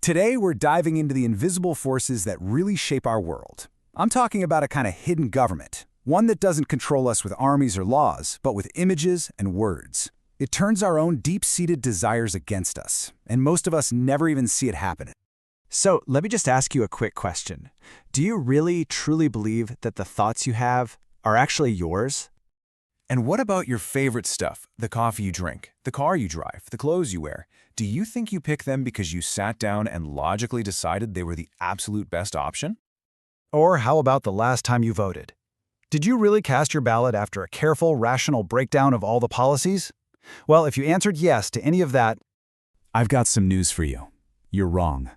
Today, we're diving into the invisible forces that really shape our world. I'm talking about a kind of hidden government, one that doesn't control us with armies or laws, but with images and words. It turns our own deep-seated desires against us, and most of us never even see it happen. So let me just ask you a quick question. Do you really, truly believe that the thoughts you have are actually yours? And what about your favorite stuff? The coffee you drink, the car you drive, the clothes you wear? Do you think you pick them because you sat down and logically decided they were the absolute best option? Or how about the last time you voted? Did you really cast your ballot after a careful, rational breakdown of all the policies? Well, if you answered yes to any of that, I've got some news for you. You're wrong.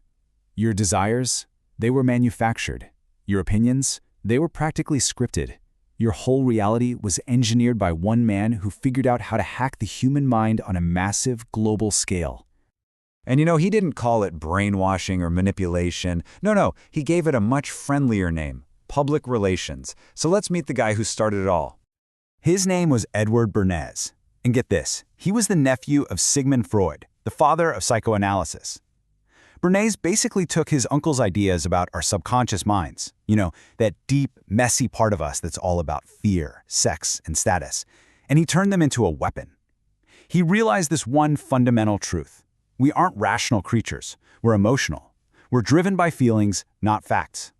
Your desires, they were manufactured. Your opinions, they were practically scripted. Your whole reality was engineered by one man who figured out how to hack the human mind on a massive global scale. And he didn't call it brainwashing or manipulation. No, he gave it a much friendlier name, public relations. So let's meet the guy who started it all. His name was Edward Bernays. And get this, he was the nephew of Sigmund Freud, the father of psychoanalysis. Bernays basically took his uncle's ideas about our subconscious minds, that deep, messy part of us that's all about fear, sex, and status, and he turned them into a weapon. He realized this one fundamental truth. We aren't rational creatures. We're emotional. We're driven by feelings, not facts.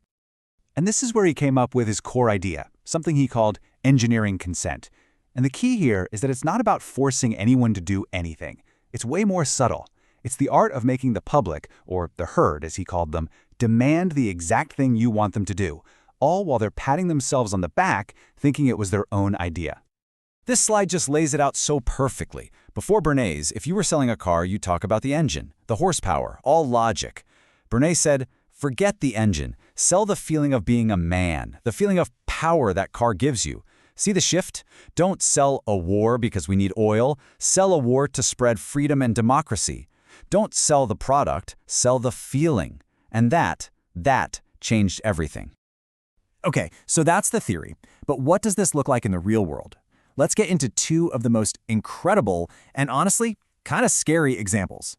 And this is where he came up with his core idea, something he called engineering consent. And the key here is that it's not about forcing anyone to do anything. It's way more subtle. It's the art of making the public, or the herd as he called them, demand the exact thing you want them to do, all while they're patting themselves on the back, thinking it was their own idea. This slide just lays it out so perfectly. Before Bernays, if you were selling a car, you'd talk about the engine, the horsepower, all logic. Bernays said, forget the engine, sell the feeling of being a man, the feeling of power that car gives you. See the shift? Don't sell a war because we need oil, sell a war to spread freedom and democracy. Don't sell the product, sell the feeling. And that changed everything. Okay, so that's the theory. But what does this look like in the real world? Let's get into two of the most incredible and honestly, kind of scary examples.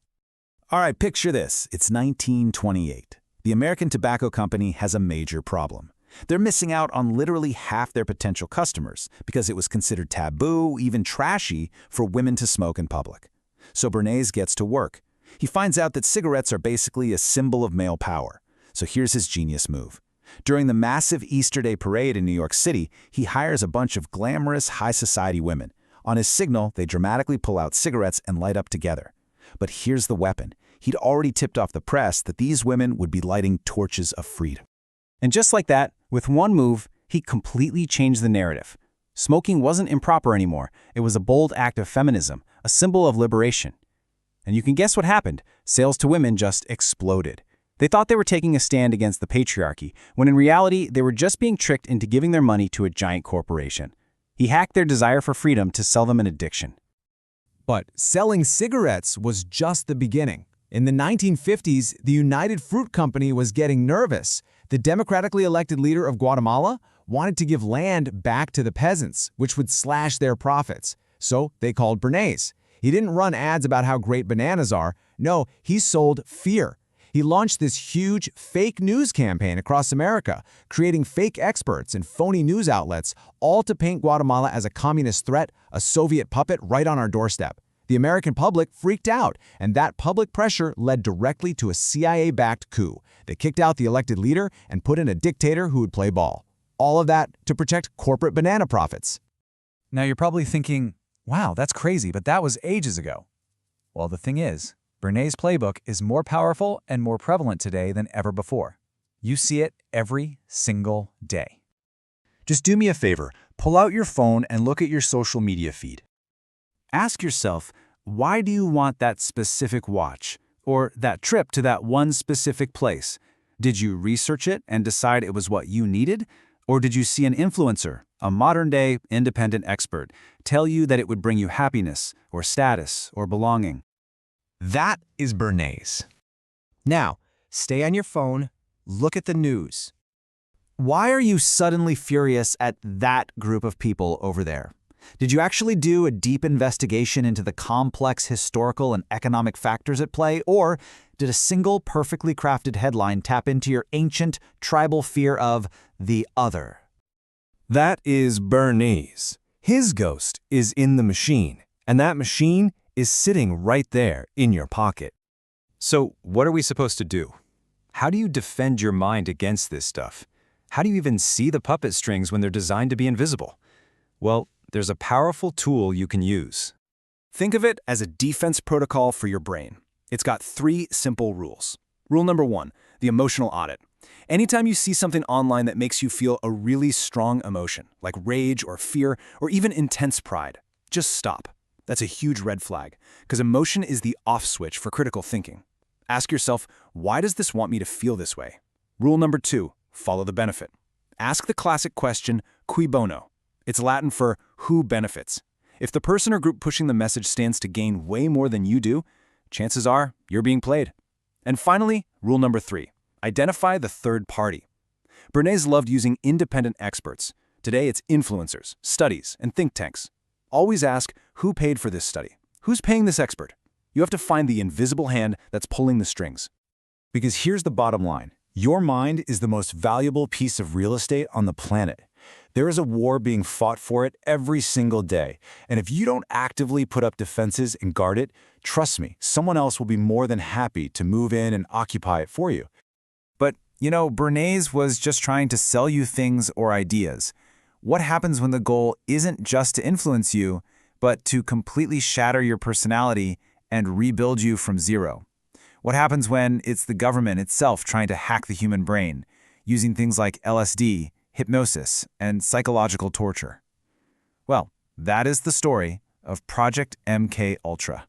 All right, picture this. It's 1928. The American Tobacco Company has a major problem. They're missing out on literally half their potential customers because it was considered taboo, even trashy, for women to smoke in public. So Bernays gets to work. He finds out that cigarettes are basically a symbol of male power. So here's his genius move. During the massive Easter Day parade in New York City, he hires a bunch of glamorous high society women. On his signal, they dramatically pull out cigarettes and light up together. But here's the weapon. He'd already tipped off the press that these women would be lighting torches of freedom. And just like that, with one move, he completely changed the narrative. Smoking wasn't improper anymore. It was a bold act of feminism, a symbol of liberation. And you can guess what happened. Sales to women just exploded. They thought they were taking a stand against the patriarchy, when in reality, they were just being tricked into giving their money to a giant corporation. He hacked their desire for freedom to sell them an addiction. But selling cigarettes was just the beginning. In the 1950s, the United Fruit Company was getting nervous. The democratically elected leader of Guatemala wanted to give land back to the peasants, which would slash their profits. So they called Bernays. He didn't run ads about how great bananas are. No, he sold fear. He launched this huge fake news campaign across America, creating fake experts and phony news outlets, all to paint Guatemala as a communist threat, a Soviet puppet right on our doorstep. The American public freaked out, and that public pressure led directly to a CIA-backed coup that kicked out the elected leader and put in a dictator who would play ball. All of that to protect corporate banana profits. Now you're probably thinking, wow, that's crazy, but that was ages ago. Well, the thing is, Bernays' playbook is more powerful and more prevalent today than ever before. You see it every single day. Just do me a favor, pull out your phone and look at your social media feed. Ask yourself, why do you want that specific watch or that trip to that one specific place? Did you research it and decide it was what you needed? Or did you see an influencer, a modern-day independent expert, tell you that it would bring you happiness or status or belonging? That is Bernays. Now, stay on your phone, look at the news. Why are you suddenly furious at that group of people over there? Did you actually do a deep investigation into the complex historical and economic factors at play, or did a single perfectly crafted headline tap into your ancient tribal fear of the other? That is Bernays. His ghost is in the machine, and that machine is sitting right there in your pocket. So, what are we supposed to do? How do you defend your mind against this stuff? How do you even see the puppet strings when they're designed to be invisible? Well, there's a powerful tool you can use. Think of it as a defense protocol for your brain. It's got 3 simple rules. Rule number 1, the emotional audit. Anytime you see something online that makes you feel a really strong emotion, like rage or fear or even intense pride, just stop. That's a huge red flag, because emotion is the off switch for critical thinking. Ask yourself, why does this want me to feel this way? Rule number 2, follow the benefit. Ask the classic question, cui bono? It's Latin for who benefits. If the person or group pushing the message stands to gain way more than you do, chances are you're being played. And finally, rule number 3, identify the third party. Bernays loved using independent experts. Today it's influencers, studies, and think tanks. Always ask who paid for this study. Who's paying this expert? You have to find the invisible hand that's pulling the strings. Because here's the bottom line. Your mind is the most valuable piece of real estate on the planet. There is a war being fought for it every single day. And if you don't actively put up defenses and guard it, trust me, someone else will be more than happy to move in and occupy it for you. But, Bernays was just trying to sell you things or ideas. What happens when the goal isn't just to influence you, but to completely shatter your personality and rebuild you from zero? What happens when it's the government itself trying to hack the human brain, using things like LSD, hypnosis, and psychological torture? Well, that is the story of Project MK Ultra.